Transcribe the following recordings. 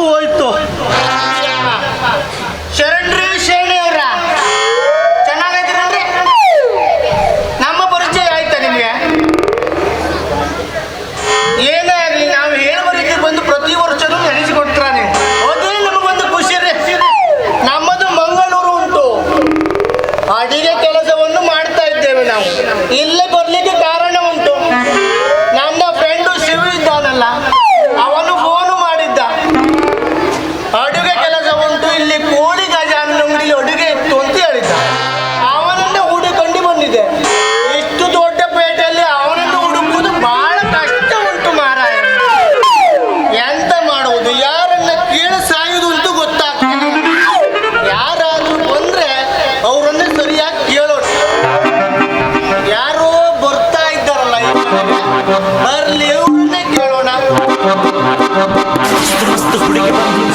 ಹೋಯ್ತು. ಶರಣ್ರಿ ಶರಣಿಯವರ ಚೆನ್ನಾಗಿದ್ದೀರಲ್ರಿ? ನಮ್ಮ ಪರಿಚಯ ಆಯ್ತಾ ನಿಮಗೆ? ಏನೇ ಆಗಲಿ ನಾವು ಹೇಳುವ ರೀತಿ ಬಂದು ಪ್ರತಿ ವರ್ಷನೂ ನಡೆಸಿಕೊಡ್ತೀರ ನೀವು. ಅದೇ ನಮಗೊಂದು ಖುಷಿ ರೀ. ನಮ್ಮದು ಮಂಗಳೂರು ಉಂಟು, ಅಡಿಗೆ ಕೆಲಸವನ್ನು ಮಾಡ್ತಾ ಇದ್ದೇವೆ ನಾವು. ಇಲ್ಲೇ ಬರ್ಲಿಕ್ಕೆ ಕಾರಣ ಉಂಟು. ನನ್ನ ಫ್ರೆಂಡು ಶಿವ ಇದ್ದಾನಲ್ಲ, ಅವನು ಫೋನು ಮಾಡಿದ್ದ. ಅಡುಗೆ ಕೆಲಸ ಉಂಟು, ಇಲ್ಲಿ ಕೋಳಿ ಗಜಾನನ ಅಂಗಡಿಯಲ್ಲಿ ಅಡುಗೆ ಇತ್ತು ಅಂತ ಹೇಳಿದ್ದ. ಅವನನ್ನೇ ಹುಡುಕೊಂಡು ಬಂದಿದೆ. ಇಷ್ಟು ದೊಡ್ಡ ಪೇಟೆಯಲ್ಲಿ ಅವನನ್ನು ಹುಡುಕುವುದು ಬಹಳ ಕಷ್ಟ ಉಂಟು ಮಾರಾಯ. ಎಂತ ಮಾಡುವುದು, ಯಾರನ್ನ ಕೇಳಿ ಸಾಯುವುದು ಅಂತೂ ಗೊತ್ತಾಗ್ತದೆ. ಯಾರಾದ್ರೂ ಬಂದ್ರೆ ಅವರನ್ನೇ ಸರಿಯಾಗಿ ಕೇಳೋದು. ಯಾರೋ ಬರ್ತಾ ಇದ್ದಾರಲ್ಲ, ಬರ್ಲಿ ಅವ್ರನ್ನೇ ಕೇಳೋಣ.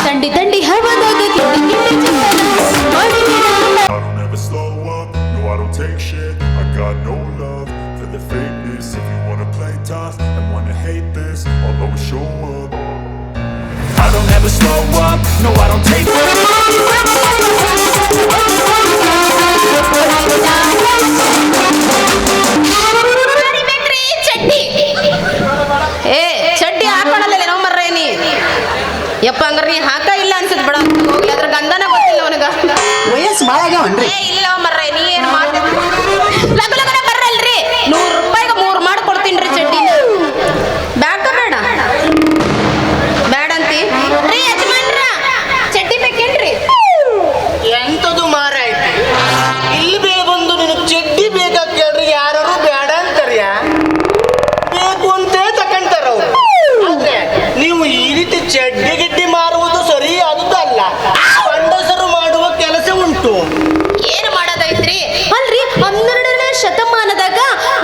ತಂಡಿ ತಂಡಿ ಹವಾದಾಗ take shit, I got no love for the fakeness. If you wanna play tough and wanna hate this, I'll always show up. I don't ever slow up, no I don't take ಚಡ್ಡಿ ಚಡ್ಡಿ ಹಾಕೊಳ್ಳಲ್ಲ ನಾವು ಮರ್ರೆ ನೀ ಯಪ್ಪ ಹಂಗಾರ ನೀ ಹಾಕ ಇಲ್ಲ ಅನ್ಸುತ್ತೆ ಬಿಡ. ಹೋಗ್ಲಿ, ಅದ್ರ ಗಂಧನ ಗೊತ್ತಿಲ್ಲ ಅವನಿಗ. ವಯಸ್ಸು ಭಾಳ ಆಗ್ಯಾವನ್ರಿ? ಇಲ್ಲ ಮರ್ರೆ, ನೀ ಏನ್ ಲಗು ಲಗನ ಬರ್ರಲ್ರಿ. 100 ರೂಪಾಯಿಗೆ 3 ಮಾಡಿ ಕೊಡ್ತೀನಿ ಚಡ್ಡಿನ. ಬ್ಯಾಡ ಬೇಡ ಬೇಡ ಅಂತಿ ರೀ ಯಜಮಾನ್ರ, ಚಡ್ಡಿ ಬೇಕೇನ್ರಿ? ಎಂತದು ಮಾರಾಯ, ಇಲ್ಲಿ ಬೇಗ ಬಂದು ನೀನು ಚಡ್ಡಿ ಬೇಕಾ ಕೇಳ್ರಿ, ಯಾರು ಬೇಡ ಅಂತಾರ್ಯ. ಬೇಕು ಅಂತೇ ತಕೊಂತಾರ ಅವ್ರು. ಆದ್ರೆ ನೀವು ಈ ರೀತಿ ಚಡ್ಡಿ ಗಿಡ್ಡಿ ಮಾರುವುದು ಸರಿ ಆದುದಲ್ಲ. ಗಂಡಸರು ಮಾಡುವ ಕೆಲಸ ಉಂಟು. ಏನು ಮಾಡೋದೈತ್ರಿ? ಅಲ್ರಿ 12ನೇ ಶತಮಾನದಾಗ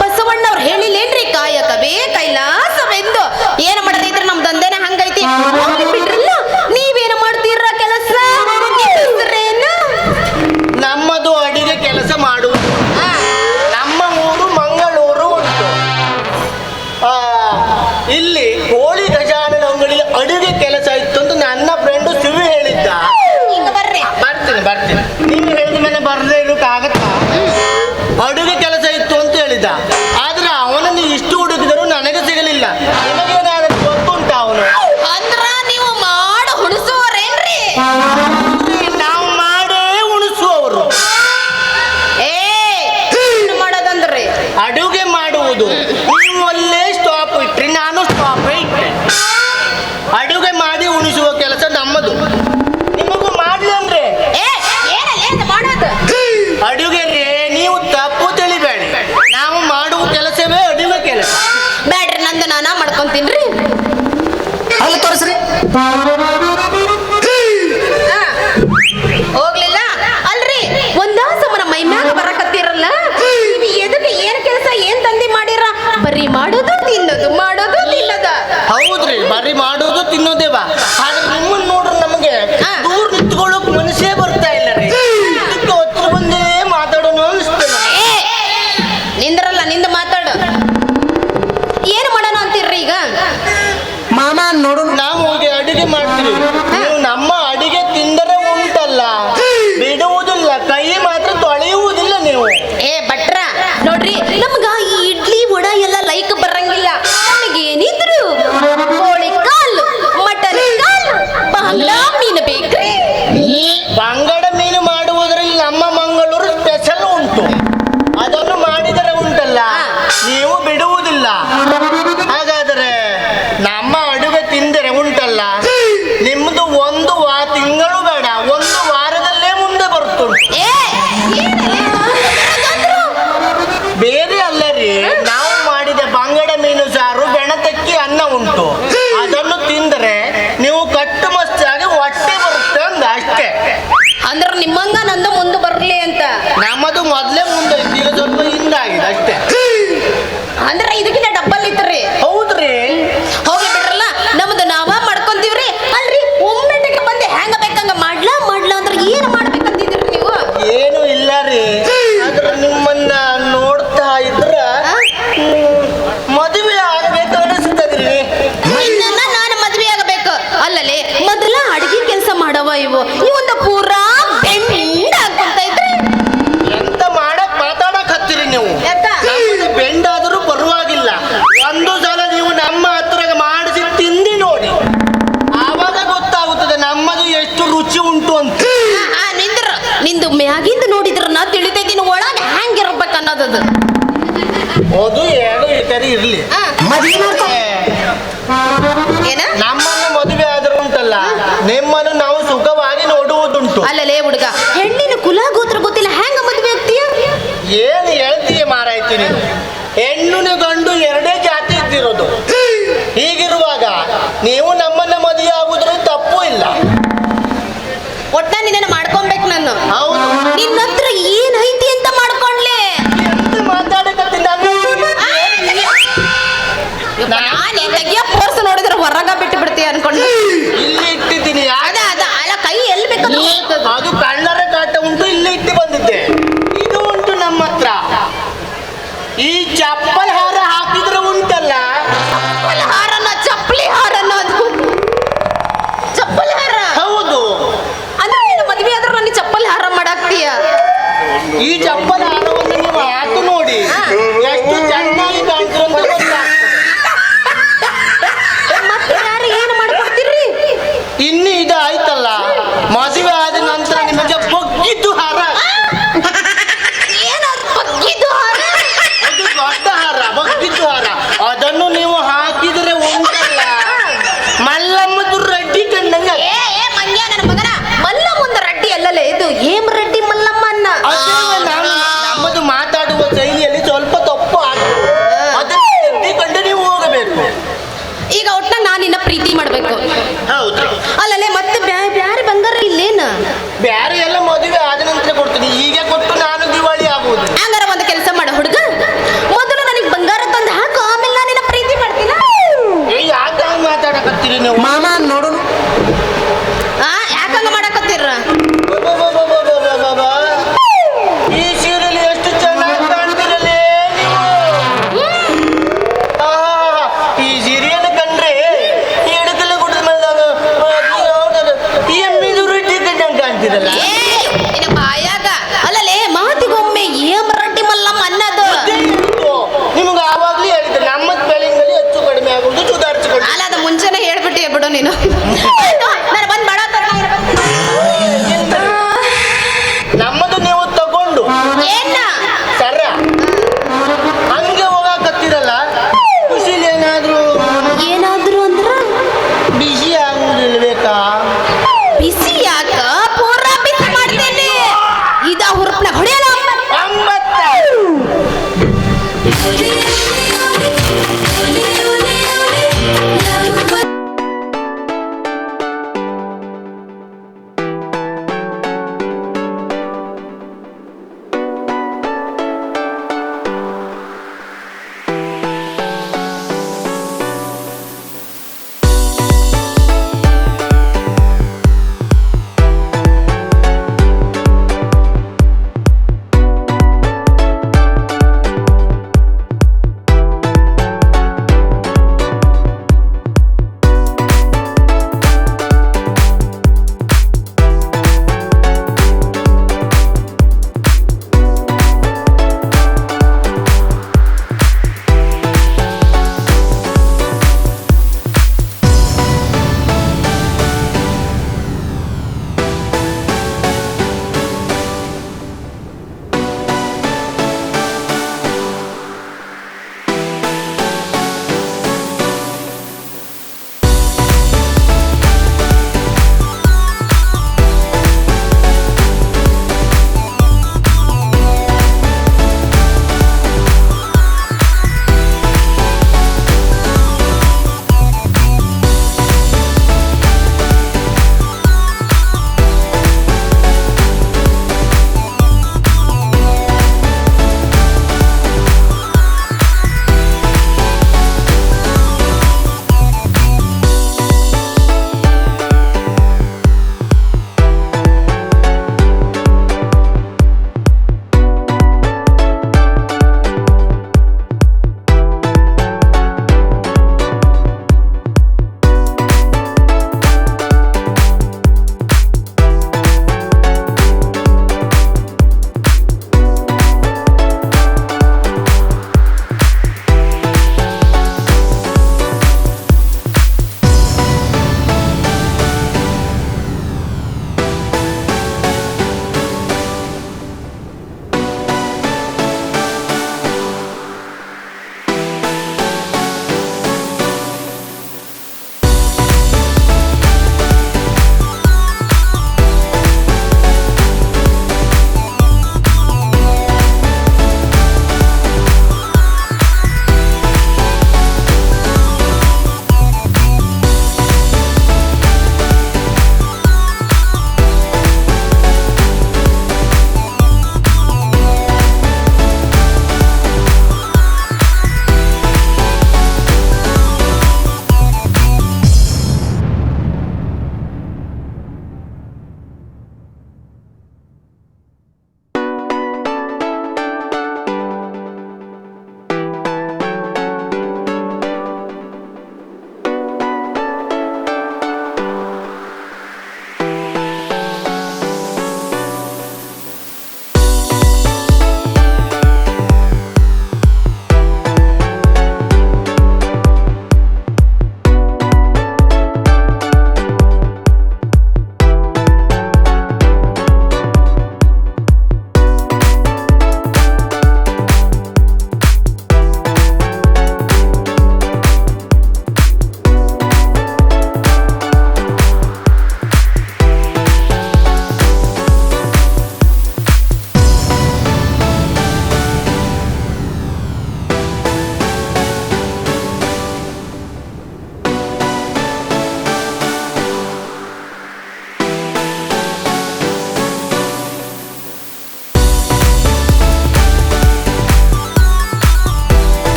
ಬಸವಣ್ಣವ್ರು ಹೇಳಿಲ್ಲೇನ್ರಿ, ಕಾಯಕವೇ ಕೈಲಾಸವೆಂದು. ಏನು ಮಾಡೋದೈತ್ರಿ? ನಮ್ ದಂಧೆನೆ ಹಂಗೈತಿ. ಬಿಡ್ರಲ್ಲ, ನೀವೇನು ಮಾಡ್ತೀರ ಕೆಲಸ? ನಮ್ಮದು ಅಡಿಗೆ ಕೆಲಸ ಮಾಡುವುದು. ನಮ್ಮ ಊರು ಮಂಗಳೂರು ಉಂಟು. ಇಲ್ಲಿ ಕೋಳಿ ಗಜಾನನ ಅಂಗಡಿಯಲ್ಲಿ ಅಡುಗೆ ಕೆಲಸ ಇತ್ತು ಅಂತ ನನ್ನ ಫ್ರೆಂಡು ಶಿವ ಹೇಳಿದ್ದ. ಈಗ ಬರ್ರಿ. ಬರ್ತೀನಿ. ನೀವು ಹೇಳಿದ ಮೇಲೆ ಬರ್ದೇ ಇರೋಕ್ಕಾಗತ್ತಾ? ಅಡುಗೆ ಕೆಲಸ ಇತ್ತು ಅಂತ ಹೇಳಿದ್ದ. ಆದ್ರೆ ಅವನನ್ನು ಇಷ್ಟು ಹುಡುಕಿದರೂ ನನಗೆ ಸಿಗಲಿಲ್ಲ. ನಿಮಗೇನಾದರೂ ಗೊತ್ತುಂಟ ಅವನು? ಅಂದ್ರ ನೀವು ಮಾಡ ಹುಣಸುವರೇನ್ರಿ? ನಾವು ಮಾಡೇ ಉಣಿಸುವವರು. ಏನು ಮಾಡೋದಂದ್ರಿ? ಅಡುಗೆ ಮಾಡುವುದು. ನೀವು ಅಲ್ಲೇ ಸ್ಟಾಪ್ ಇಟ್ರಿ, ನಾನು ಸ್ಟಾಪ್ ಇಟ್ಟೆ. ಅಡುಗೆ ಮಾಡಿ ಉಣಿಸುವ ಕೆಲಸ ನಮ್ಮದು. ನಿಮಗೂ ಮಾಡ್ಲಿ ಅಂದ್ರೆ ಮಾಡೋದು ಅಡುಗೆ ನೀವು ತಪ್ಪು ತಿಳಿಬೇಡಿ. ನಾವು ಮಾಡುವ ಕೆಲಸವೇ ಅಡುಗೆ ಕೆಲಸ. ಬ್ಯಾಡ್ರಿ, ನಂದು ನಾನಾ ಮಾಡ್ಕೊಂತೀನ್ರಿ. ಅಲ್ಲಿ ತೋರಿಸ್ರಿ. ಹೋಗ್ಲಿಲ್ಲ ಅಲ್ರಿ, ಒಂದಾಸಮನ ಮೈ ಮ್ಯಾಗ ಬರಕತ್ತೀರಲ್ಲ, ನೀವು ಎದಕ್ಕೆ ಏನ್ ಕೆಲಸ ಏನ್ ತಂದಿ ಮಾಡಿರ? ಬರೀ ಮಾಡೋದು ತಿನ್ನೋದು, ಮಾಡೋದು ತಿನ್ನೋದ. ಹೌದ್ರಿ, ಬರೀ ಮಾಡೋದು ತಿನ್ನೋದೇವ. ಆದ್ರೆ ನಿಮ್ಮನ್ನ ನೋಡ್ರಿ ನಮಗೆ ದೂರ ನಿಂತ್ಕೊಳ್ಳೋಕ್ ಮನಸ್ಸೇ ಬರ್ತಾ ಇಲ್ಲ ರೀ. ಇದಕ್ಕೆ ಹತ್ರ ಬಂದೇ ಮಾತಾಡೋಣ ಅನಿಸ್ತೇನೆ. ನಿಂದ್ರಲ್ಲ, ನಿಂದ ಮಾತಾಡು. ಏನು ಮಾಡೋಣ ಅಂತೀರ್ರಿ ಈಗ? ಮಾಮ ನೋಡು, ನಾವು ಹೋಗಿ ಅಡಿಗೆ ಮಾಡ್ತೀವಿ. ನೀವು ನಮ್ಮ ಅಡಿಗೆ ತಿಂದರೆ ಉಂಟಲ್ಲ, ಬಿಡುವುದಿಲ್ಲ, ಕೈ ಮಾತ್ರ ತೊಳೆಯುವುದಿಲ್ಲ ನೀವು. ಭಟ್ರ ನೋಡ್ರಿ, ನಮ್ಗ ಈ ಇಡ್ಲಿ ವಡ ಎಲ್ಲ ಲೈಕ್ ಬರಂಗಿಲ್ಲ. ನಮಗೇನಿದ್ರು ಕೋಳಿ ಕಾಲು, ಮಟನ್ ಕಾಲು, ಬಾಂಗ್ಲಾ ಮೀನು ಬೇಕ್ರಿ. ಬಂಗಡ ಮೀನು ಮಾಡುವುದರಲ್ಲಿ ನಮ್ಮ ಮಂಗಳೂರು ಸ್ಪೆಷಲ್ ಉಂಟು. ಅದನ್ನು ಮಾಡಿದರೆ ಉಂಟಲ್ಲ, ನೀವು ಬಿಡುವುದಿಲ್ಲ. ಹಾಗಾದರೆ ನಮ್ಮ ಅಡುಗೆ ತಿಂದರೆ ಉಂಟಲ್ಲ, ನಿಮ್ದು ಒಂದು ತಿಂಗಳು ಬೇಡ, 1 ವಾರದಲ್ಲೇ ಮುಂದೆ ಬರ್ತುಂಟು. ಬೇರೆ ಅಲ್ಲ ರೀ, ನಾವು ಮಾಡಿದ ಬಂಗಡ ಮೀನು ಸಾರು, ಬೆಣತಕ್ಕಿ ಅನ್ನ ಉಂಟು. ಅದನ್ನು ತಿಂದರೆ ನೀವು ಕಟ್ಟು ಮಸ್ತಾಗಿ ಹೊಟ್ಟೆ ಬರುತ್ತೆ ಅಂದ ಅಷ್ಟೇ. ಅಂದ್ರ ನಿಮ್ಮಂಗ ನಂದು ಮುಂದೆ ಬರ್ಲಿ ಅಂತ. ನಮ್ಮದು ಮೊದ್ಲೇ ಮುಂದೆ ಇತ್ತು, ಈಗ ಸ್ವಲ್ಪ ಹಿಂದಾಗಿದೆ ಅಷ್ಟೇ. ಅಂದ್ರ ಇದಕ್ಕಿಂತ ಡಬ್ಬಲ್ ಇತ್ರಿ. ಹೌದ್ರಿ, ಹೋಗಿ ಬಿಡ್ರಲ್ಲ, ನಮ್ದು ನಾವ ಮಾಡ್ಕೊಂತೀವ್ರಿ. ಅಲ್ರಿ, ಒಮ್ಮೆಟ್ಟಿಗೆ ಬಂದೆ ಹೆಂಗ ಬೇಕಂಗ ಮಾಡ್ಲಾ ಅಂದ್ರೆ ಏನ್ ಮಾಡ್ಬೇಕಂತಿದ್ರಿ ನೀವು? ಏನು ಇಲ್ಲ ರೀ. ಆದ್ರೆ ನಿಮ್ಮನ್ನ ನೋಡ್ತಾ ಇದ್ರ ಮದುವೆ ಆಗಬೇಕು ಅನಿಸ್ತದ್ರಿ. ನಾನು ಮದ್ವೆ ಆಗಬೇಕು ಅಲ್ಲಲ್ಲಿ ಮೊದಲ ಅಡಿಗೆ ಕೆಲಸ ಮಾಡವ ಇವು ಒಂದು ಪೂರಾ ಬೆಂಡ್ ಹಾಕೊಂತ ಇದ್ರೆ ಎಂತ ಮಾಡಕ್ ಮಾತಾಡಕ್ ಹತ್ತೀರಿ ನೀವು ಯಾಕ? ನಮ್ಮದು ಬೆಂಡಾದರೂ ಪರವಾಗಿಲ್ಲ, ಒಂದು ಸಲ ನೀವು ನಮ್ಮ ಹತ್ರ ಮಾಡಿಸಿ ತಿಂದಿ ನೋಡಿ, ಆವಾಗ ಗೊತ್ತಾಗುತ್ತದೆ ನಮ್ಮದು ಎಷ್ಟು ರುಚಿ ಉಂಟು ಅಂತ. ನಿಂದು ಮ್ಯಾಗಿಂದ ನೋಡಿದ್ರ ನಾ ತಿಳಿತೈತಿನ ಒಳಗ ಹ್ಯಾಂಗಿರ್ಬೇಕು ಅನ್ನೋದದು. ಅದು ಏನು ಇತರಿ ಇರ್ಲಿ, ಮದ್ವೆ ಮಾಡ್ಕೊ. ಏನ ನಮ್ಮನ್ನು ಮದುವೆ ಆದ್ರೂ ಉಂಟಲ್ಲ, ನಿಮ್ಮನ್ನು ನಾವು ಸುಖವಾಗಿ ನೋಡುವುದುಂಟು. ಅಲ್ಲಲೇ ಹುಡುಗ, ಹೆಣ್ಣಿನ ಕುಲ ಗೋತ್ರ ಗೊತ್ತಿಲ್ಲ ಹ್ಯಾಂಗ ಮದ್ವೆ ಆಗ್ತೀಯ? ಏನು ಹೇಳ್ತೀಯ ಮಾರಾಯ್ತಿ ನೀನು? ಹೆಣ್ಣು ಗಂಡು ಎರಡೇ ಜಾತಿ ಇದ್ದಿರೋದು. ಹೀಗಿರುವಾಗ ನೀವು ನಮ್ಮನ್ನ ಮದುವೆ ಆಗುದ್ರಲ್ಲಿ ತಪ್ಪು ಇಲ್ಲ. ಒಟ್ಟ ನಿನ್ನ ಮಾಡ್ಕೊಬೇಕು ನಾನು. ಹೌದು. ನಿನ್ನ ಹತ್ರ ಏನ್ ಐತಿ ಅಂತ ಮಾಡ್ಕೊಂಡ್ಲೆ. ಎಂತ ಮಾತಾಡಕತ್ತಿ ನಾನು? ನಾನು ತೆಗಿಯ ಪೋರ್ಸ್ ನೋಡಿದ್ರೆ ಹೊರಗ ಬಿಟ್ಟು ಬಿಡ್ತೀಯ ಅನ್ಕೊಂಡು ಇಲ್ಲಿ ಇಟ್ಟಿದ್ದೀನಿ. ಅದ ಅಲ್ಲ ಕೈ ಎಲ್ಲಿ ಬೇಕಾದ್ರೂ ಹೋಗ್ತದೆ. ಅದು ಕಳ್ಳರ ಕಾಟ ಉಂಟು, ಇಲ್ಲಿ ಇಟ್ಟು ಬಂದಿದ್ದೆ. ಇದು ಉಂಟು ನಮ್ಮ ಹತ್ರ. ಈ ಚಪ್ಪಲ್ ಹಾರ ಹಾಕಿದ್ರೆ ಉಂಟಲ್ಲ, ಚಪ್ಪಲಿ ಹಾರನ ಚಪ್ಪಲಿ ಹಾರನ ಅದು ಚಪ್ಪಲಿ ಹಾರ. ಹೌದು. ಅಂದ್ರೆ ನೀನು ಮದ್ವೆ ಆದ್ರೆ ನನಗೆ ಚಪ್ಪಲಿ ಹಾರ ಮಾಡಾಕ್ತೀಯ. ಈ ಚಪ್ಪಲ್ ಹಾರವನ್ನು ನೀವು ಹಾಕು ನೋಡಿ, ಎಷ್ಟು ಚೆನ್ನಾಗಿ ಕಾಣ್ತಿರೋ ಅಂತ ಗೊತ್ತಾಗ್ತದೆ. ಮತ್ತೆ ಯಾರು ಏನು ಮಾಡ್ಕೊಡ್ತೀರಿ? ಇನ್ನು ಇದು ಆಯ್ತಲ್ಲ, ಮದುವೆ ಆದ ನಂತರ ನಿಮಗೆ ಬಗ್ಗಿದ್ದು ಹಾರ. ಏನಾದ್ರು ಬಗ್ಗಿದ್ದು ಹಾರ? ಅದು ದೊಡ್ಡ ಹಾರ, ಬಗ್ಗಿದ್ದು ಹಾರ. ಅದನ್ನು ನೀವು ಹಾಕಿದ್ರೆ ಉಂಟಲ್ಲ, ಮಲ್ಲಮ್ಮದು ರಡ್ಡಿ ಕಂಡಂಗೆ. ಏ ಮಂಗ್ಯ ನನ್ನ ಮಗನ, ಮಲ್ಲ ಮುಂದ ರಡ್ಡಿ ಅಲ್ಲಲೇ ಇದು ಏಮ್ ರಡ್ಡಿ ಮಲ್ಲಮ್ಮ ಅನ್ನ. ಅದೇ ನಮ್ಮದು ಮಾತಾಡುವ ಶೈಲಿಯಲ್ಲಿ ಸ್ವಲ್ಪ ತಪ್ಪು ಆಗ್ತದೆ. ಅದನ್ನು ಎದ್ದಿಕೊಂಡು ನೀವು ಹೋಗಬೇಕು. ಈಗ ಒಟ್ಟ ನಾನು ನಿನ್ನ ಪ್ರೀತಿ ಮಾಡ್ಬೇಕು. ಹೌದು. ಅಲ್ಲಲೇ ಮತ್ತೆ ಬ್ಯಾ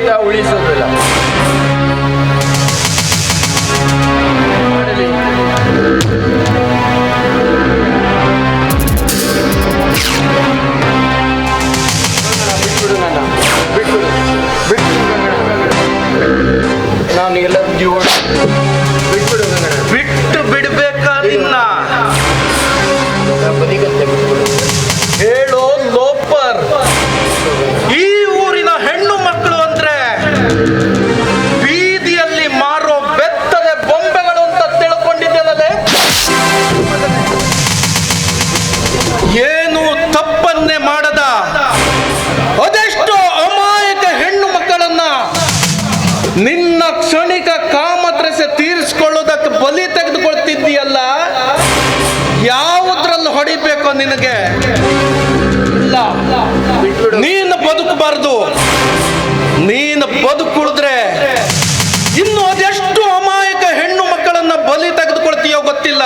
ಉಳಿತೀಯ ಉಳಿಸೋದಿಲ್ಲ. ಮಾಡಲಿ. ಬಿಟ್ಬಿಡು ನನ್ನ, ಬಿಟ್ಬಿಡು ನಾನು ಎಲ್ಲರೂ ಜೀವ ಬಿಟ್ಬಿಡು ನನ್ನ, ಬಿಟ್ಟು ಬಿಡ್ಬೇಕಾ ನಿನ್ನ? ಬದಿಗಂತೆ ಬಿಟ್ಬಿಡು. ಹೇಳೋ ಲೋಪರ್, ಈ ಊರಿನ ಹೆಣ್ಣು ಮಕ್ಕಳು ಅಂದ್ರೆ ಬೀದಿಯಲ್ಲಿ ಮಾರೋ ಬೆತ್ತಲೆ ಬೊಂಬೆಗಳು ಅಂತ ತಿಳ್ಕೊಂಡಿದ್ದೇನಲ್ಲೇ? ಏನು ತಪ್ಪನ್ನೇ ಮಾಡದ ಅದೆಷ್ಟೋ ಅಮಾಯಕ ಹೆಣ್ಣು ಮಕ್ಕಳನ್ನ ನಿನ್ನ ಕ್ಷಣಿಕ ಕಾಮತ್ರಸೆ ತೀರಿಸಿಕೊಳ್ಳೋದಕ್ಕೆ ಬಲಿ ತೆಗೆದುಕೊಳ್ತಿದ್ದೀಯಲ್ಲ, ಯಾವುದ್ರಲ್ಲಿ ಹೊಡಿಬೇಕೋ ನಿನಗೆ? ಇಲ್ಲ, ನೀನು ಬದುಕಬಾರ್ದು. ನೀನು ಬದುಕುಳಿದ್ರೆ ಇನ್ನು ಅದೆಷ್ಟು ಅಮಾಯಕ ಹೆಣ್ಣು ಮಕ್ಕಳನ್ನ ಬಲಿ ತೆಗೆದುಕೊಳ್ತೀಯೋ ಗೊತ್ತಿಲ್ಲ.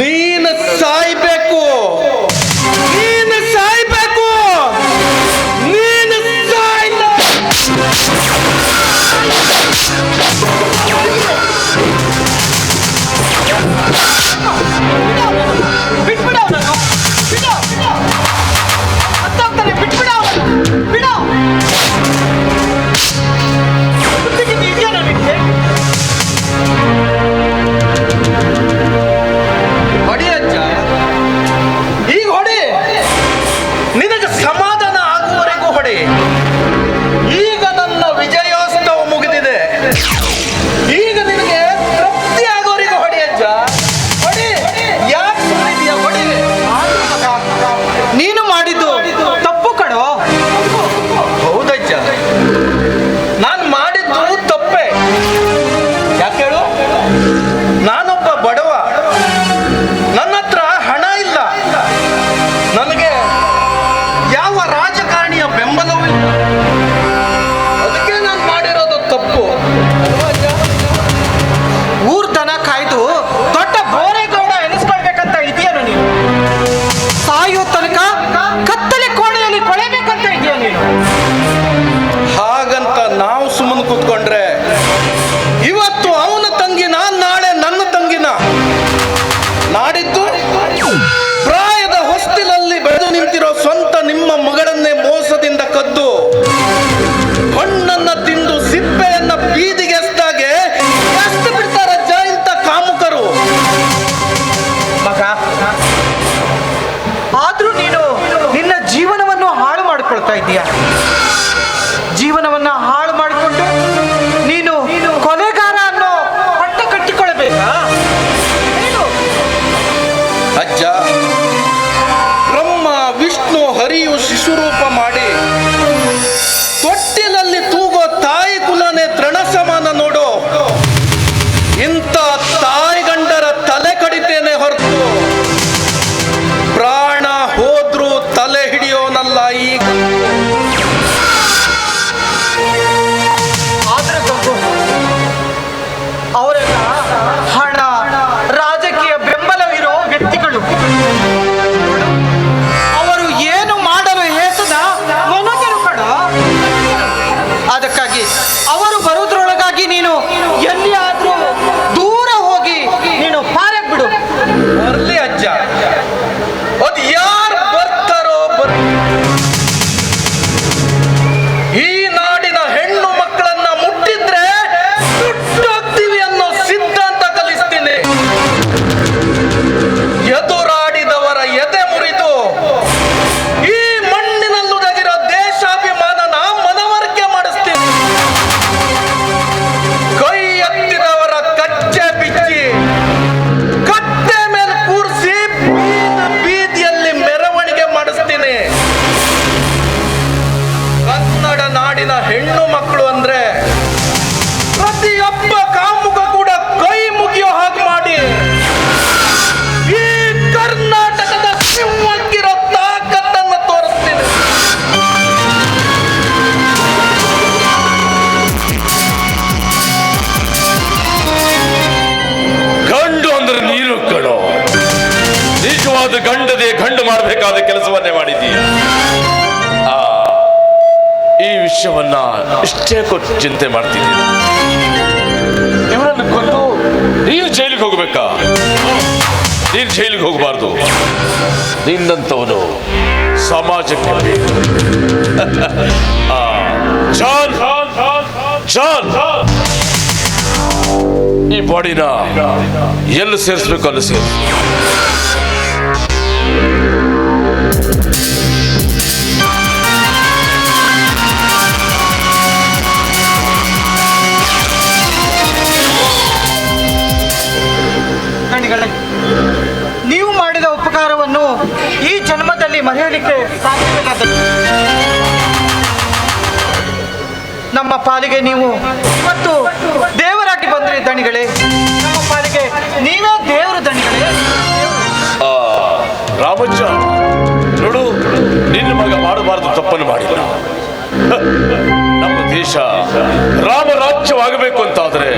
ನೀನು ಸಾಯ್ಬೇಕು, ನೀನು ಸಾಯ್ಬೇಕು, ನೀನು ಸಾಯ್ಲ. ಬಿಟ್ಬಿಡು ಅವನನ್ನು, ಬಿಡು, ಹತ್ತೋಗ್ತಾನೆ, ಬಿಟ್ಬಿಡು ಅವನನ್ನು, ಬಿಡು. ಬುದ್ಧಿಗಿದ್ದಿ ಇದೆಯಾ ನನಗೆ? ಹೊಡಿ ಅಜ್ಜ, ಈಗ ಹೊಡಿ. ನಿನಗೆ ಸಮಾಧಾನ ಆಗುವವರೆಗೂ ಹೊಡಿ. ಈಗ ನನ್ನ ವಿಜಯೋತ್ಸವ ಮುಗಿದಿದೆ. ಈಗ ನಿನಗೆ ತೃಪ್ತಿ ಆಗೋವರೆಗೂ ಹೊಡಿ ಅಜ್ಜ, ಹೊಡಿ. ಯಾಕೆ ಸುಮ್ಮನಿದೀಯ? ಹೊಡಿ. ನೀನು ಮಾಡಿದ್ದು ತಪ್ಪು ಕಣೋ. ಹೌದಜ್ಜ, ನಾನು ಮಾಡಿದ್ದು ತಪ್ಪೆ. ಯಾಕೆ ಹೇಳು? ನಾನೊಬ್ಬ ಬಡವ, ನನ್ನ ಹತ್ರ ಹಣ ಇಲ್ಲ, ನನಗೆ ಯಾವ ರಾಜಕಾರಣಿಯ ಬೆಂಬಲವೂ ಇಲ್ಲ. ಅದಕ್ಕೆ ನಾನು ಮಾಡಿರೋದು ತಪ್ಪು. ಅಲ್ವಾ ಅಜ್ಜ? ಊರ್ ದನ ಕಾಯ್ದು ದೊಡ್ಡ ಬೋರೇಗೌಡ ಎನಿಸ್ಕೊಳ್ಬೇಕಂತ ಇದೆಯೇನು ನೀನು? ಸಾಯೋ ತನಕ ಕತ್ತಲೆ ಕೋಣೆಯಲ್ಲಿ ಕೊಳೆಬೇಕಂತ ಇದೆಯಾ ನೀನು? ಹಾಗಂತ ನಾವು ಸುಮ್ಮನೆ ಕೂತ್ಕೊಂಡ್ರೆ ಇವತ್ತು ಅವನ ತಂಗಿನ, ನಾಳೆ ನನ್ನ ತಂಗಿನ, ನಾಡಿದ್ದು ಪ್ರಾಯದ ಹೊಸ್ತಿಲಲ್ಲಿ ಬೆಳೆದು ನಿಂತಿರೋ ಸ್ವಂತ ನಿಮ್ಮ ಮಗಳನ್ನೇ ಮೋಸದಿಂದ ಕದ್ದು ಹಣ್ಣನ್ನ ತಿಂದು ಸಿಪ್ಪೆಯನ್ನ ಬೀದಿಗೆ ಎಸ್ದಾಗೆ ಎಷ್ಟು ಬಿಡ್ತಾರಜ್ಜ ಇಂಥ ಕಾಮುಕರು. ಮಗ, ಆದ್ರೂ ನೀನು ನಿನ್ನ ಜೀವನವನ್ನು ಹಾಳು ಮಾಡ್ಕೊಳ್ತಾ ಇದ್ದೀಯ. ಜೀವನವನ್ನ ಹಾಳು ಮಾಡಿಕೊಂಡು ನೀನು ಕೊಲೆಗಾರ ಅನ್ನೋ ಪಟ್ಟ ಕಟ್ಟಿಕೊಳ್ಬೇಕಾ? ಹೇಳು. ಅಜ್ಜ, ಬ್ರಹ್ಮ ವಿಷ್ಣು ಹರಿಯು ಶಿಶುರೂಪ ಮಾಡಿ ತೊಟ್ಟಿಲಲ್ಲಿ ತೂಗೋ ತಾಯಿ ಕುಲನೆ ತೃಣ ಸಮಾನ ನೋಡು. ಇಂಥ ತಾಯಿ ಗಂಡರ ತಲೆ ಕಡಿತೇನೆ ಹೊರತು ಪ್ರಾಣ ಹೋದ್ರೂ ತಲೆ ಹಿಡಿಯೋನಲ್ಲ ಈಗ. ಆದ್ರೆ ಗಂಗು, ಅವರೆಲ್ಲ ಹಣ ರಾಜಕೀಯ ಬೆಂಬಲವಿರೋ ವ್ಯಕ್ತಿಗಳು. ಅವರು ಏನು ಮಾಡಲು ಹೇಸದ ಮೊನಗರು ಕಣ. ಅದಕ್ಕಾಗಿ ಅವರು ಬರುವುದ್ರೊಳಗಾಗಿ ನೀನು ಎಲ್ಲಿಯಾದ್ರೂ ದೂರ ಹೋಗಿ ನೀನು ಪಾರಾಗ್ ಬಿಡು. ಬರ್ಲಿ ಅಜ್ಜ, ಅದು ಯಾರು ಬರ್ತಾರೋ ಈ ನಾಡಿನ ಹೆಣ್ಣು ಮಕ್ಕಳನ್ನ ಮುಟ್ಟಿದ್ರೆ ಸುಟ್ಟೋಗ್ತೀವಿ ಅನ್ನೋ ಸಿದ್ಧಾಂತ ಕಲಿಸ್ತೀನಿ. ಎದುರಾಡಿದವರ ಎದೆ ಮುರಿದು ಈ ಮಣ್ಣಿನಲ್ಲುದಗಿರೋ ದೇಶಾಭಿಮಾನನ ಮನವರಿಕೆ ಮಾಡಿಸ್ತೀನಿ. ಕೈ ಎತ್ತಿದವರ ಕಚ್ಚೆ ಬಿಚ್ಚಿ ಕತ್ತೆ ಮೇಲೆ ಕೂರಿಸಿ ಬೀದಿಯಲ್ಲಿ ಮೆರವಣಿಗೆ ಮಾಡಿಸ್ತೀನಿ. ಕನ್ನಡ ನಾಡಿನ ಹೆಣ್ಣು ಮಕ್ಕಳು ಅಂದ್ರೆ ಪ್ರತಿಯೊಬ್ಬ ಕಾಮುಕ ಕೂಡ ಕೈ ಮುಗಿಯೋ ಹಾಗೆ ಮಾಡಿ ಈ ಕರ್ನಾಟಕದ ಸಿಂಹಕ್ಕಿರೋ ತಾಕತ್ತನ್ನು ತೋರಿಸ್ತೀನಿ. ಗಂಡು ಅಂದ್ರೆ ನೀರು ಕಣೋ. ನಿಜವಾದ ಗಂಡದೇ ಗಂಡು ಮಾಡಬೇಕಾದ ಕೆಲಸವನ್ನೇ ಮಾಡಿದ್ದೀಯ. ಈ ವಿಷಯ ವಿಷಯವನ್ನ ಇಷ್ಟೇ ಕೊಟ್ಟು ಚಿಂತೆ ಮಾಡ್ತಿದ್ದೀನಿ. ಇವರನ್ನು ಕೊಂದು ನೀನು ಜೈಲಿಗೆ ಹೋಗ್ಬೇಕಾ? ನೀನು ಜೈಲಿಗೆ ಹೋಗಬಾರ್ದು. ನಿನ್ನಂತವನು ಸಮಾಜಕ್ಕೆ ಬೇಕು. ಜಾನ್ ಜಾನ್, ಈ ಬಾಡಿನ ಎಲ್ಲಿ ಸೇರಿಸ್ಬೇಕು ಅಲ್ಲಿ ಸೇರಿಸ. ನೀವು ಮಾಡಿದ ಉಪಕಾರವನ್ನು ಈ ಜನ್ಮದಲ್ಲಿ ಮರೆಯಲಿಕ್ಕೆ ಸಾಧ್ಯವಿಲ್ಲದದ್ದು. ನಮ್ಮ ಪಾಲಿಗೆ ನೀವು ಮತ್ತು ದೇವರಾಗಿ ಬಂದ್ರಿ ದಣಿಗಳೇ. ನಮ್ಮ ಪಾಲಿಗೆ ನೀವೇ ದೇವರು ದಣಿಗಳೇ. ರಾಮಜ್ಜ ನೋಡು, ನಿನ್ನ ಮಗ ಮಾಡಬಾರದು ತಪ್ಪನ್ನು ಮಾಡಿಲ್ಲ. ನಮ್ಮ ದೇಶ ರಾಮರಾಜ್ಯವಾಗಬೇಕು ಅಂತಾದ್ರೆ,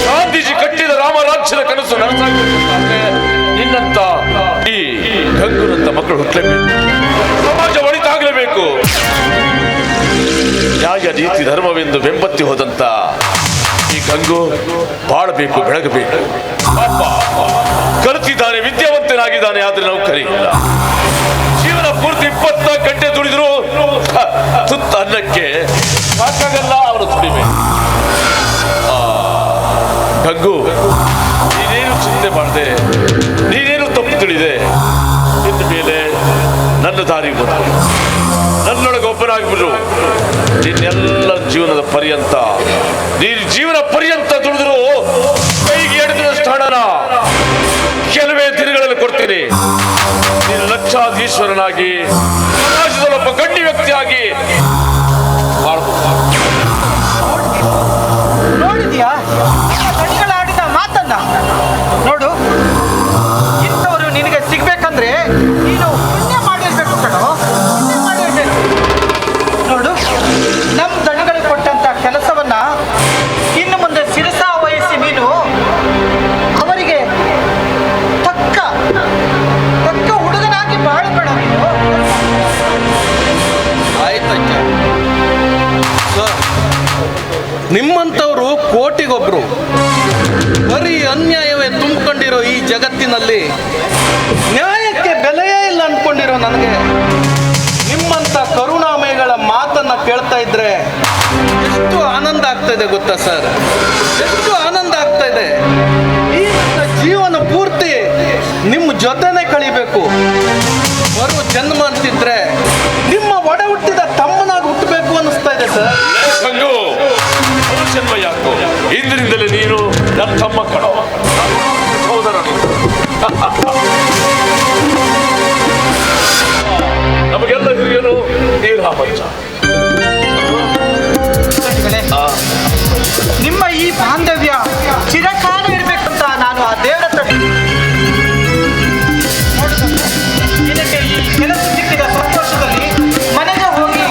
ಗಾಂಧೀಜಿ ಕಟ್ಟಿದ ರಾಮರಾಜ್ಯದ ಕನಸು ನನಸಾಗಬೇಕು ಅಂತಾದ್ರೆ ನಿನ್ನಂತ ಈ ಗಂಗುರಂತ ಮಕ್ಕಳು ಹುಟ್ಟಲೇಬೇಕು. ಸಮಾಜ ಒಳಿತಾಗಲೇಬೇಕು. ನ್ಯಾಯ ನೀತಿ ಧರ್ಮವೆಂದು ಬೆಂಬತ್ತಿ ಹೋದಂತ ಈ ಗಂಗು ಬಾಳಬೇಕು, ಬೆಳಗಬೇಕು. ಪಾಪ ಕಲಿತಿದ್ದಾನೆ, ವಿದ್ಯಾವಂತನಾಗಿದ್ದಾನೆ, ಆದ್ರೆ ನೌಕರಿ ಇಲ್ಲ. ಜೀವನ ಪೂರ್ತಿ 24 ಗಂಟೆ ದುಡಿದ್ರು ತುತ್ತ ಅನ್ನಕ್ಕೆ ಸಾಕಾಗಲ್ಲ. ಅವನು ದುಡಿಬೇಕು. ಗಂಗು, ನೀನೇನು ಚಿಂತೆ ಮಾಡದೆ, ನೀನೇನು ತಪ್ಪು ತಿಳಿದೆ, ಇನ್ನು ಮೇಲೆ ನನ್ನ ದಾರಿ ಬಂದು ನನ್ನೊಳಗೆ ಒಬ್ಬನಾಗ್ಬಿಡು. ನಿನ್ನೆಲ್ಲ ಜೀವನದ ಪರ್ಯಂತ, ನೀನು ಜೀವನ ಪರ್ಯಂತ ದುಡಿದ್ರು ಕೈಗೆ ಎಡೆದಷ್ಟು ಹಣನ ಕೆಲವೇ ದಿನಗಳಲ್ಲಿ ಕೊಡ್ತೀನಿ. ನೀನು ಲಕ್ಷಾಧೀಶ್ವರನಾಗಿ ಸಮಾಜದಲ್ಲೊಬ್ಬ ಗಣ್ಯ ವ್ಯಕ್ತಿಯಾಗಿ ನೋಡಿದ್ಯಾ ದಣಿಗಳಾಡಿದ ಮಾತನ್ನ? ನೋಡು, ಇಂಥವರು ನಿನಗೆ ಸಿಗ್ಬೇಕಂದ್ರೆ ನೀನು ಪುಣ್ಯ ಮಾಡಿರ್ಬೇಕು ಕಣೋ, ಪುಣ್ಯ ಮಾಡಿರ್ಬೇಕು. ನೋಡು, ನಮ್ಮ ದಣಿಗಳಿಗೆ ಕೊಟ್ಟಂತ ಕೆಲಸವನ್ನ ಇನ್ನು ಮುಂದೆ ಶಿರಸ ವಹಿಸಿ ನೀನು ಅವರಿಗೆ ತಕ್ಕ ಹುಡುಗನಾಗಿ ಬಾಳಬೇಡ ನೀನು. ಆಯ್ತಕ್ಕ ಸರ್, ನಿಮ್ಮಂಥವ್ರು ಕೋಟಿಗೊಬ್ರು. ಬರೀ ಅನ್ಯಾಯವೇ ತುಂಬಿಕೊಂಡಿರೋ ಈ ಜಗತ್ತಿನಲ್ಲಿ ನ್ಯಾಯಕ್ಕೆ ಬೆಲೆಯೇ ಇಲ್ಲ ಅನ್ಕೊಂಡಿರೋ ನನಗೆ ನಿಮ್ಮಂಥ ಕರುಣಾಮಯಿಗಳ ಮಾತನ್ನ ಕೇಳ್ತಾ ಇದ್ರೆ ಎಷ್ಟು ಆನಂದ ಆಗ್ತಾ ಇದೆ ಗೊತ್ತಾ ಸರ್? ಎಷ್ಟು ಆನಂದ ಆಗ್ತಾ ಇದೆ. ಈ ನನ್ನ ಜೀವನ ಪೂರ್ತಿ ನಿಮ್ಮ ಜೊತೆನೆ ಕಳಿಬೇಕು. ಬರುವ ಜನ್ಮ ಅಂತಿದ್ರೆ ನಿಮ್ಮ ಒಡ ಹುಟ್ಟಿದ ತಮ್ಮನಾಗಿ ಹುಟ್ಟಬೇಕು ಅನ್ನಿಸ್ತಾ ಇದೆ ಸರ್. ಗಂಗು, ಜನ್ಮ ಯಾಕೋ, ಇಂದಿನಿಂದಲೇ ನೀನು ನನ್ನ ತಮ್ಮ ಕಣೋ, ಸಹೋದರ. ನಮಗೆಲ್ಲ ಹಿರಿಯರು ಈ ರಾಮಜ್ಜ. ನಿಮ್ಮ ಈ ಬಾಂಧವ್ಯ ಚಿರಕಾಲ ಇರಬೇಕಂತ ನಾನು ಆ ದೇವರ ಹತ್ರ ನಿನಗೆ ಈ ಕೆಲಸ ಸಿಕ್ಕಿದ ಸಂತೋಷದಲ್ಲಿ ಮನೆಗೆ ಹೋಗಿ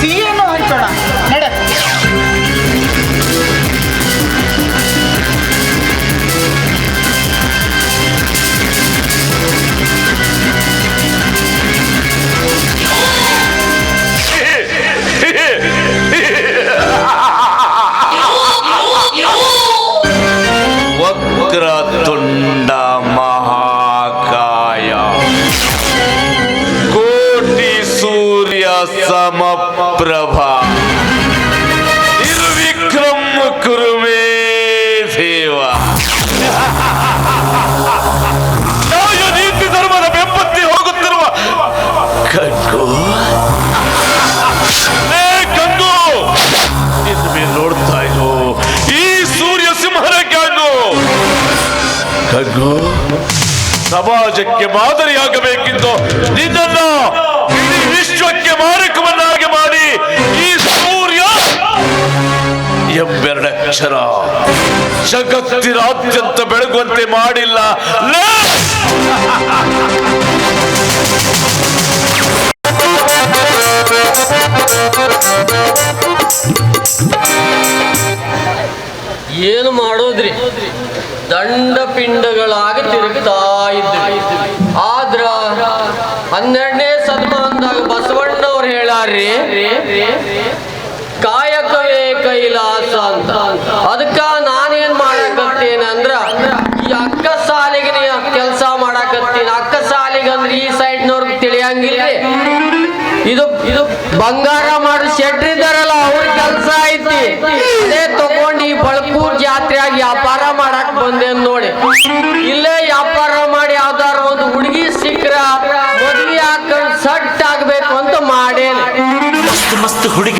ಸಿಹಿಯನ್ನು ಹಂಚೋಣ. ನಡೆ. ವಕ್ರತುಂಡ ಮಹಾಕಾಯ, ಕೋಟಿ ಸೂರ್ಯ ಸಮಪ್ರಭಾ, ನಿರ್ವಿಕ್ರಮ ಕುರು ಮೇ ದೇವ. ನ್ಯಾಯ ನೀತಿ ಧರ್ಮದ ಬೆಂಬತ್ತಿ ಹೋಗುತ್ತಿರುವ ಗಂಗು, ಗಂಗು, ಇನ್ನು ಮೇಲೆ ನೋಡ್ತಾ ಇರು ಈ ಸೂರ್ಯ ಸಿಂಹನ ಗಂಗು. ಗಂಗು, ಸಮಾಜಕ್ಕೆ ಮಾದರಿಯಾಗಬೇಕೆಂದು ನಿನ್ನನ್ನು ಇಡೀ ವಿಶ್ವಕ್ಕೆ ಮಾರಕವನ್ನಾಗಿ ಮಾಡಿ ಈ ಸೂರ್ಯ ಎಂಬೆರಡಕ್ಷರ ಜಗತ್ತಿನಾದ್ಯಂತ ಬೆಳಗುವಂತೆ ಮಾಡಿಲ್ಲ. ಏನು ಮಾಡೋದ್ರಿ, ದಂಡ ಪಿಂಡಗಳಾಗಿ ತಿರುಗ್ತಾ ಇದ್ವಿ. ಆದ್ರ 12ನೇ ಶತಮಾನದಾಗ ಬಸವಣ್ಣವ್ರು ಹೇಳಾರ್ರಿ, ಕೈಲಾಸ ಅಂತ. ಅದಕ್ಕ ನಾನೇನ್ ಮಾಡಕತ್ತೀನಿ ಅಂದ್ರ ಈ ಅಕ್ಕ ಸಾಲಿಗೆ ಕೆಲಸ ಮಾಡಕತ್ತೀನಿ. ಅಕ್ಕ ಸಾಲಿಗೆ ಅಂದ್ರೆ ಈ ಸೈಡ್ನವ್ರಿಗೆ ತಿಳಿಯಂಗಿಲ್ರಿ. ಇದು ಬಂಗಾರ ಮಾಡಿ ಶೆಟ್ರ್ ಇದ್ದಾರಲ್ಲ ಅವ್ರ ಕೆಲಸ ಐತಿ. ಅದೇ ತಗೊಂಡು ಈ ಬಳಕೂರ್ ಜಾತ್ರೆಯಾಗ ವ್ಯಾಪಾರ ಮಾಡಕ್ ಬಂದೇನ್ ನೋಡಿ. ಇಲ್ಲೇ ವ್ಯಾಪಾರ ಮಾಡಿ ಯಾವ್ದಾರ ಒಂದು ಹುಡುಗಿ ಸಿಕ್ಕ್ರ ಮದ್ವಿ ಹಾಕೊಂಡು ಸಟ್ ಆಗ್ಬೇಕು ಅಂತ ಮಾಡೇನೆ. ಮಸ್ತ್ ಹುಡುಗಿ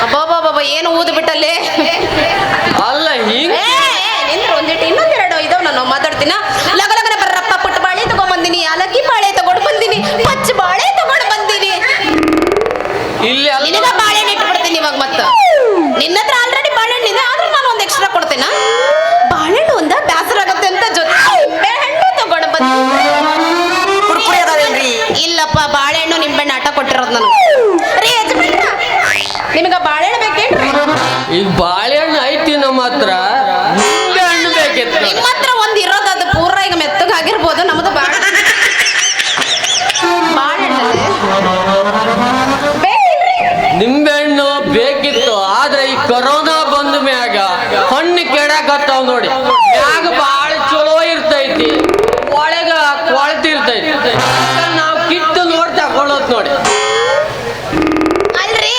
ಅಬ್ಬಬ್ಬಬ್ಬ ಏನು ಊದು ಬಿಟ್ಟಲ್ಲೇ. ಅಲ್ಲ ಹಿಂಗ ನಿಂದ್ರೆ ಒಂದಿಟ್ಟು ಇನ್ನೊಂದೆರಡು ಇದಾವ್ ನಾನು ಮಾತಾಡ್ತೀನ. ಲಗಲಗನ ಬರ್ರಪ್ಪ ಪುಟ್ಟ ಬಾಳೆ ತಗೊಂಡ್ ಬಂದಿನಿ, ಯಾಲಕ್ಕಿ ಬಾಳೆ ತಗೊಂಡು ಬಂದಿನಿ, ಪಚ್ಚ ಬಾಳೆ ತಗೊಂಡು ಬಂದಿನಿ. ಇಲ್ಲಿ ನಿನಗ ಬಾಳೆಹಣ್ಣು ಇಟ್ಬಿಡ್ತೀನಿ ಇವಾಗ. ಮತ್ತ ನಿನ್ನ ಹತ್ರ ಆಲ್ರೆಡಿ ಬಾಳೆಹಣ್ಣು ಇದೆ, ಆದ್ರೂ ನಾನು ಒಂದ್ ಎಕ್ಸ್ಟ್ರಾ ಕೊಡ್ತೇನ. ಬಾಳೆಹಣ್ಣು ಒಂದ ಬ್ಯಾಸರ ಆಗತ್ತೆ ಅಂತ ಜೊತೆ ನಿಂಬೆಹಣ್ಣು ತಗೊಂಡು ಬಂದಿನಿ. ಇಲ್ಲಪ್ಪ, ಬಾಳೆಹಣ್ಣು ನಿಂಬೆಹಣ್ಣು ಆಟ ಕೊಟ್ಟಿರೋದು ನಾನು. ರೀ ಯಜಮಾನ್ರ, ನಿಮಗ ಬಾಳೆಹಣ್ಣು ಬೇಕೇನ್ರಿ? ಈಗ ಬಾಳೆಹಣ್ಣು ಐತಿ ನಮ್ಮ ಹತ್ರ, ನಿಂಬೆ ಹಣ್ಣು ಬೇಕಿತ್ತು. ನಿಮ್ಮ ಹತ್ರ ಒಂದ್ ಇರೋದು, ಅದು ಪೂರ ಈಗ ಮೆತ್ತಗಾಗಿರ್ಬೋದು. ನಮ್ದು ಬಾಳೆಹಣ್ಣು ನಿಂಬೆ ಹಣ್ಣು ಬೇಕಿತ್ತು. ಆದ್ರೆ ಈ ಕೊರೋನಾ ಬಂದ ಮ್ಯಾಗ ಹಣ್ಣು ಕೆಡಕತ್ತಾವ್ ನೋಡಿ. ಮ್ಯಾಗ ಬಾಳ ಚಲೋ ಇರ್ತೈತಿ, ಒಳಗ ಕೊಳತಿ ಇರ್ತೈತಿ. ನಾವು ಕಿತ್ತು ನೋಡಿ ತಗೊಳ್ಳೋದ್ ನೋಡಿ. ಅಲ್ರಿ,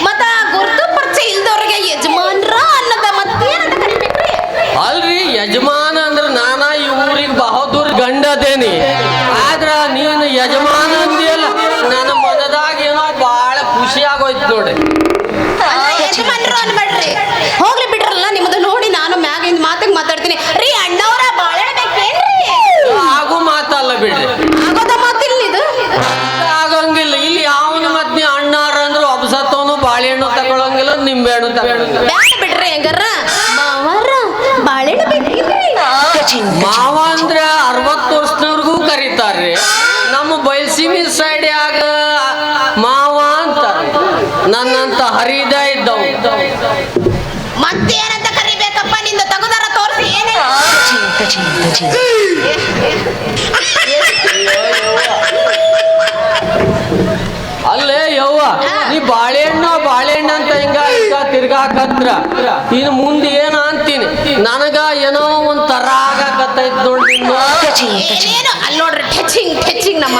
ಮತ್ತ ಗುರ್ತು ಪರಿಚಯ ಇಲ್ದವ್ರಿಗೆ ಯಜಮಾನ್ರ ಅನ್ನದ ಮತ್ತೇನಂತ ಕರಿಬೇಕ್ರಿ? ಅಲ್ರಿ, ಯಜಮಾನ ಅಂದ್ರ ನಾನಾ ಈ ಊರಿಗೆ ಬಹದ್ದೂರ್ ಗಂಡದೇನಿ. ಆದ್ರ ನೀನು ಯಜಮಾನ ಅಂದಿಯಲ್ಲ, ನನ್ನ ಮನದಾಗ ಏನೋ ಬಾಳ ಖುಷಿ ಆಗೋಯ್ತು ನೋಡಿ. ಯಜಮಾನ್ರು ಅನ್ಬೇಡ್ರಿ, ಹೋಗ್ಲಿ ಬಿಡ್ರಲ್ಲ. ನಿಮ್ದು ನೋಡಿ ನಾನು ಮ್ಯಾಗಿಂದ ಮಾತಾಗ್ ಮಾತಾಡ್ತೀನಿ. ರೀ ಅಣ್ಣವ್ರ ಬಾಳೆಹಣ್ಣು ಬೇಕೇನ್ರಿ? ಆಗು ಮಾತಲ್ಲ ಬಿಡ್ರಿ. ಆಗೋದ ಮಾತಿಲ್ಲ ಇದು. ಆಗಂಗಿಲ್ಲ. ಇಲ್ಲಿ ಯಾವನ ಮತ್ನಿ ಅಣ್ಣಾರ ಅಂದ್ರು ಒಬ್ಸತ್ತವನು ಬಾಳೆಹಣ್ಣು ತಗೊಳಂಗಿಲ್ಲ, ನಿಂಬೆ ಹಣ್ಣು ತಗೊಳಂಗಿಲ್ಲ. ಬ್ಯಾಡ ಬಿಡ್ರಿ ಹಂಗಾರ. ಮಾವಾರ ಬಾಳೆಹಣ್ಣು ಬೇಕೇನ್ರಿ? ಮಾವ ಅಂದ್ರೆ 60 ವರ್ಷದವ್ರಿಗೂ ಕರೀತಾರ್ರಿ. ನಮ್ಮ ಬಯಲಸೀಮೆ ಸೈಡ್ಯಾಗ ಮಾವ ಅಂತ ನನ್ನಂತ ಹರಿದ ಇದ್ದವು. ಮತ್ತೇನಂತ ಕರಿಬೇಕಪ್ಪ? ನಿಂದ ತಗೋದಾರ ತೋರ್ಸಿ. ಏನೇ ಅಲ್ಲೇ ಯವ್ವ, ನೀ ಬಾಳೆಹಣ್ಣು ಅಂತ ಹಿಂಗ ತಿರ್ಗಾಕತ್ರ ಇನ್ನು ಮುಂದೆ ಏನ ಅಂತೀನಿ. ನನಗ ಏನೋ ಒಂದ್ ತರ ಆಗಕತ್ತೈತ್ ನೋಡಿ. ಏನೇನು ಅಲ್ಲಿ ನೋಡ್ರಿ, ಟಚಿಂಗ್ ನಮ್ಮ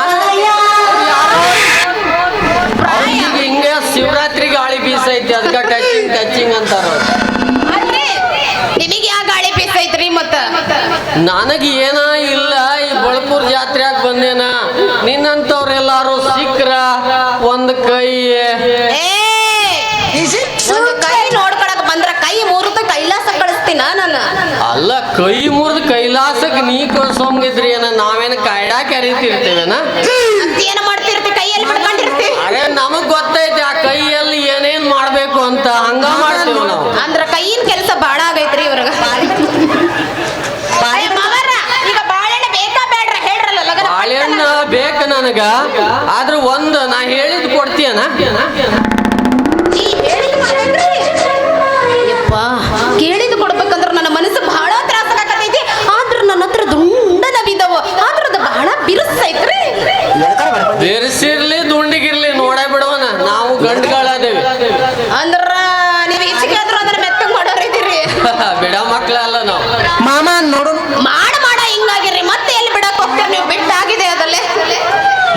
ಈಗ ಹಿಂಗೆ ಶಿವರಾತ್ರಿ ಗಾಳಿ ಬೀಸೈತಿ, ಅದಕ್ಕ ಟಚಿಂಗ್ ಅಂತಾರ. ನಿಮಗೆ ಯಾವ ಗಾಳಿ ಬೀಸೈತ್ರಿ? ಮತ್ತ ನನಗ ಏನ ಇಲ್ಲ, ಈ ಬಳಪೂರ್ ಜಾತ್ರೆಯಾಗ ಬಂದೇನ. ನಿನ್ನಂತವ್ರೆಲ್ಲಾರು ಸಿಕ್ರ ಒಂದ್ ಕೈ ಒಂದು ಕೈ ನೋಡ್ಕೊಳಕ್ ಬಂದ್ರ ಕೈ ಮುರಿದು ಕೈಲಾಸ ಕಳಿಸ್ತೀನ ನಾನು. ಅಲ್ಲ, ಕೈ ಮುರಿದು ಕೈಲಾಸಕ್ಕೆ ನೀ ಕಳ್ಸೋಂಗಿದ್ರಿ ಏನ? ನಾವೇನ ಕಾಯ್ಡಾ ಕರಿತಿರ್ತೇವೇನ? ಏನ್ ಮಾಡ್ತಿರ್ತಿ? ಕೈಯಲ್ಲಿ ಬಿಡ್ಕೊಂಡಿರ್ತಿ. ಅರೆ, ನಮಗ್ ಗೊತ್ತೈತಿ ಆ ಕೈಯಲ್ಲಿ ಏನೇನ್ ಮಾಡ್ಬೇಕು ಅಂತ. ಹಂಗ ಮಾಡ್ತೀವಿ ನಾವು. ಅಂದ್ರ ಕೈಯಿನ ಕೆಲಸ ಬಾಳ ಆಗೈತ್ರಿ ಇವ್ರಗ. ಈಗ ಬಾಳೆಹಣ್ಣು ಬೇಕಾ ಬೇಡ್ರ ಹೇಳ್ರಲ್ಲ. ಬಾಳೆಹಣ್ಣು ಬೇಕು ನನಗ. ಆದ್ರ ಒಂದು ನಾ ಹೇಳಿದ್ ಕೊಡ್ತೀಯನ? ಯಪ್ಪ, ಕೇಳಿದ್ ಕೊಡ್ಬೇಕಂದ್ರ ನನ್ನ ಮನಸ್ಸು ಬಹಳ ತ್ರಾಸ ಆಗತೈತಿ. ಆದ್ರ ನನ್ನ ಹತ್ರ ದುಂಡ ನವಿದವ, ಆದ್ರ ಅದು ಬಹಳ ಬಿರುಸೈತ್ರಿ. ಬೆರೆಸಿರ್ಲಿ ದುಂಡಿಗಿರ್ಲಿ ನೋಡೇ ಬಿಡವನ, ನಾವು ಗಂಡುಗಳಾದೇವಿ. ಅಂದ್ರ ನೀವ್ ಈಚೆಗೆ ಆದ್ರೂ ಅದನ್ನ ಮೆತ್ತಗ್ ಮಾಡೋರಿದ್ದೀರಿ. ಬಿಡ ಮಕ್ಳಲ್ಲ ನಾವು. ಮಾಮ ನೋಡು. ಮಾಡ ಹಿಂಗಾಗಿರ್ರಿ. ಮತ್ತೆ ಎಲ್ಲಿ ಬಿಡಕ್ ಹೋಗ್ತೀರಿ ನೀವು? ಬಿಟ್ಟಾಗಿದೆ ಅದಲ್ಲೇ.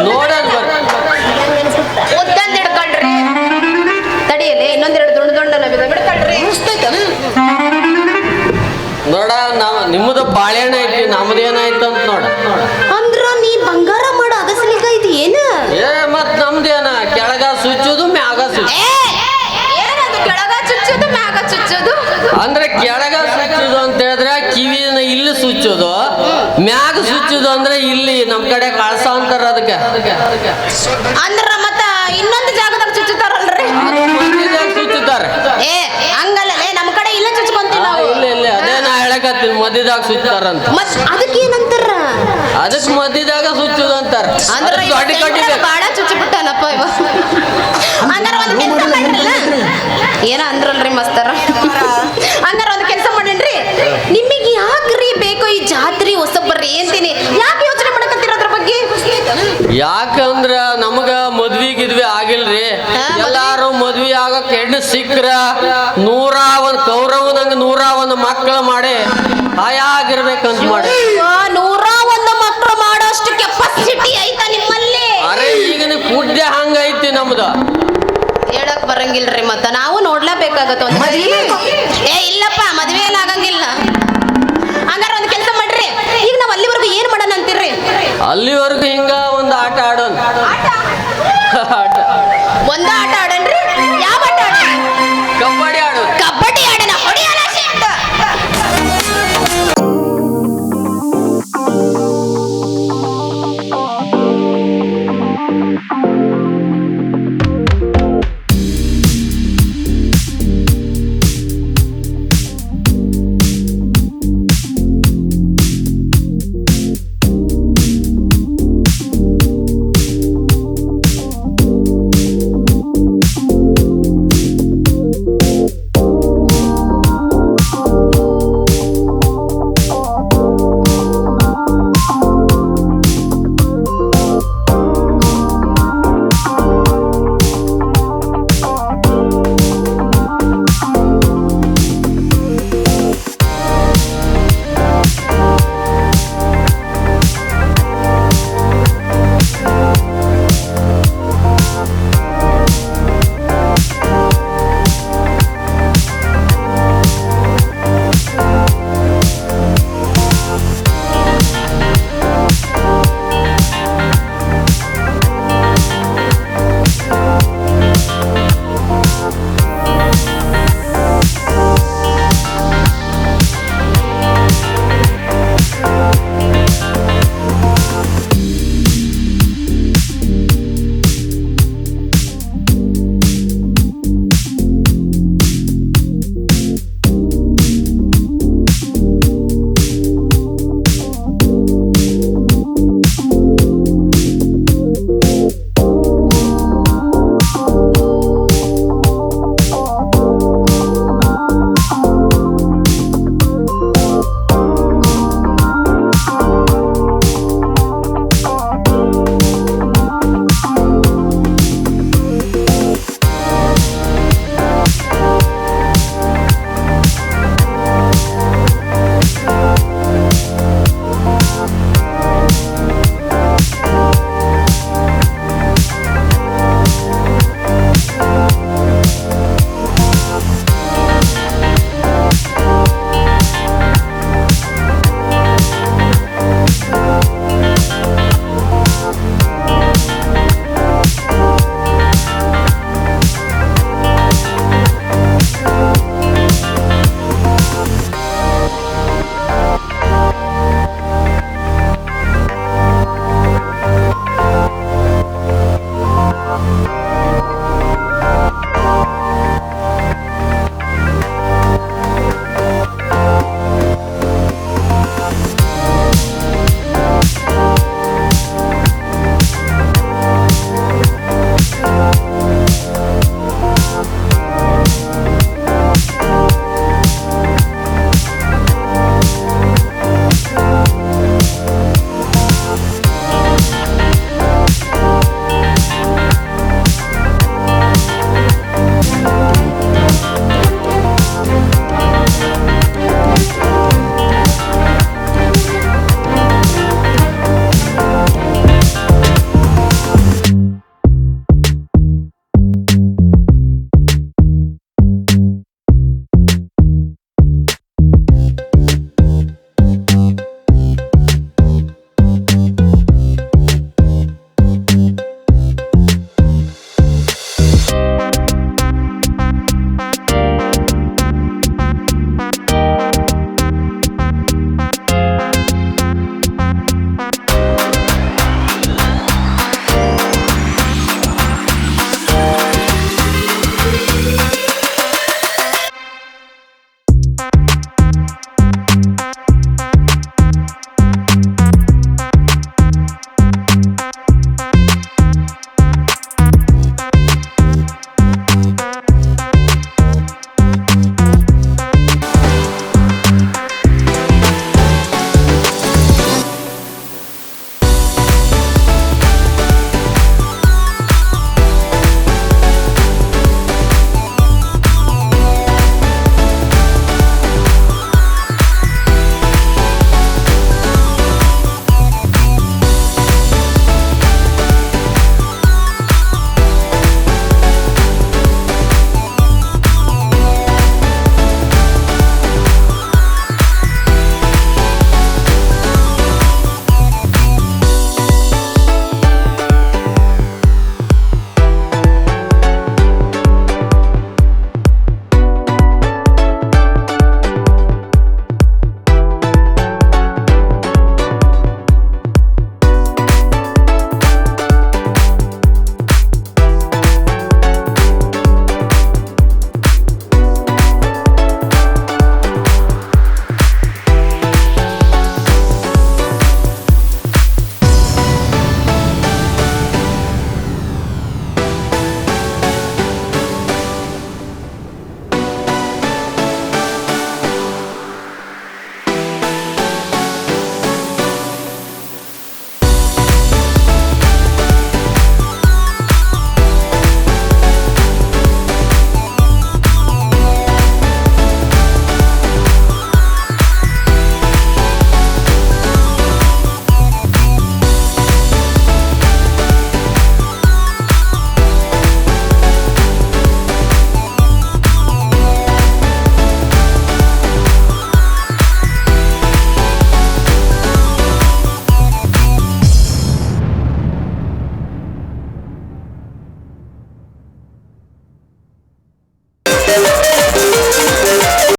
ನೋಡಲ್ ಬರ್ರಿ. ಉದ್ದಂದ್ ಹಿಡ್ಕೊಳ್ರಿ. ತಡಿಯಲ್ಲಿ ಇನ್ನೊಂದೆರಡು ದುಂಡ ನವಿದ ಬಿಡ್ಕೊಳ್ರಿ. ನೋಡ, ನಾವ್ ನಿಮ್ಮದು ಬಾಳೆಹಣ್ಣು ಐತಿ, ನಮ್ದೇನಾಯ್ತು ಅಂತ ನೋಡ. ಅಂದ್ರ ನೀ ಬಂಗಾರ ಮಾಡೋ ಅಗಸಲಿಕ ಇದು ಏನ? ಮತ್ ನಮ್ದೇನ ಕೆಳಗ ಸುಚ್ಚುದು ಮ್ಯಾಗ ಸುಚ್ಚು. ಏನದು ಕೆಳಗ ಚುಚ್ಚುದು ಮ್ಯಾಗ ಚುಚ್ಚುದು? ಅಂದ್ರೆ ಕೆಳಗ ಸುಚ್ಚುದು ಅಂತ ಹೇಳಿದ್ರೆ ಕಿವಿನ ಇಲ್ಲಿ ಸುಚ್ಚೋದು ಮ್ಯಾಗ ಸುಚ್ಚೋದು ಅಂದ್ರೆ ಇಲ್ಲಿ ನಮ್ ಕಡೆ ಕಳ್ಸ ಅಂತಾರ ಅದಕ್ಕೆ ಅಂದ್ರ ಮತ್ತ ಇನ್ನೊಂದು ಜಾಗದಾಗ ಚುಚ್ಚುತ್ತಾರಲ್ರಿ ಮಧ್ಯದಾಗ ಸುಚ್ಚುತ್ತಾರೆ ಏ ಹಂಗಲ್ಲೇ ನಮ್ ಕಡೆ ಇಲ್ಲ ಚುಚ್ಕೊಂತೀವಿ ನಾವು ಇಲ್ಲ ಅದೇ ನಾ ಹೇಳಕತ್ತೀನಿ ಮಧ್ಯದಾಗ ಸುಚ್ತಾರಂತ ಮತ್ ಅದಕ್ಕೆ ಏನಂತಾರ ಅದಕ್ಕೆ ಮಧ್ಯದಾಗ ಸುಚ್ಚೋದು ಅಂತಾರ ಅಂದ್ರ ದೊಡ್ಡ ಕಟ್ಟಿದೆ ಬಾಳ ಚುಚ್ಚಿಬಿಟ್ಟಾನಪ್ಪ ಇವ ಹಂಗಾರ ಒಂದ್ ಕೆಲಸ ಮಾಡ್ರಲ್ಲ ಏನ ಅಂದ್ರಲ್ರಿ ಮಸ್ತಾರ ಹಂಗಾರ ಒಂದ್ ಕೆಲಸ ಮಾಡೇನ್ರಿ ನಿಮಗೆ ಯಾಕ್ರಿ ಬೇಕೋ ಈ ಜಾತ್ರೆ ಹೊಸಬರ್ರಿ ಅಂತೀನಿ ಯಾಕೆ ಯೋಚನೆ ಮಾಡಕತ್ತೀರ ಅದ್ರ ಬಗ್ಗೆ ಯಾಕಂದ್ರ ನಮಗ ಮದ್ವಿ ಗಿದ್ವಿ ಆಗಿಲ್ರಿ ಎಲ್ಲಾರು ಮದ್ವಿ ಆಗಕ್ ಹೆಣ್ಣು ಸಿಕ್ಕ್ರ 101 ಕೌರವನಂಗ 101 ಮಕ್ಕಳು ಮಾಡಿ ಹಾಯಾಗಿರ್ಬೇಕಂತ ಮಾಡಿ 101 ಮಕ್ಕಳು ಮಾಡೋಷ್ಟು ಕೆಪಾಸಿಟಿ ಐತಾ ನಿಮ್ಮಲ್ಲಿ ಅರೆ ಈಗಿನ ಕುಡ್ಯ ಹಂಗೈತಿ ನಮ್ದು ಹೇಳಕ್ ಬರಂಗಿಲ್ರಿ ಮತ್ತ ನಾವು ನೋಡ್ಲೇಬೇಕಾಗತ್ತ ಏ ಇಲ್ಲಪ್ಪ ಮದ್ವೆ ಎಲ್ಲ ಆಗಂಗಿಲ್ಲ ಹಂಗಾರ ಒಂದ್ ಕೆಲಸ ಮಾಡ್ರಿ ಈಗ ನಾವ್ ಅಲ್ಲಿವರೆಗೂ ಏನ್ ಮಾಡೋಣ ಅಂತೀರ್ರಿ ಅಲ್ಲಿವರೆಗೂ ಹಿಂಗ ಒಂದು ಆಟ ಆಡೋಣ ಒಂದ ಆಟ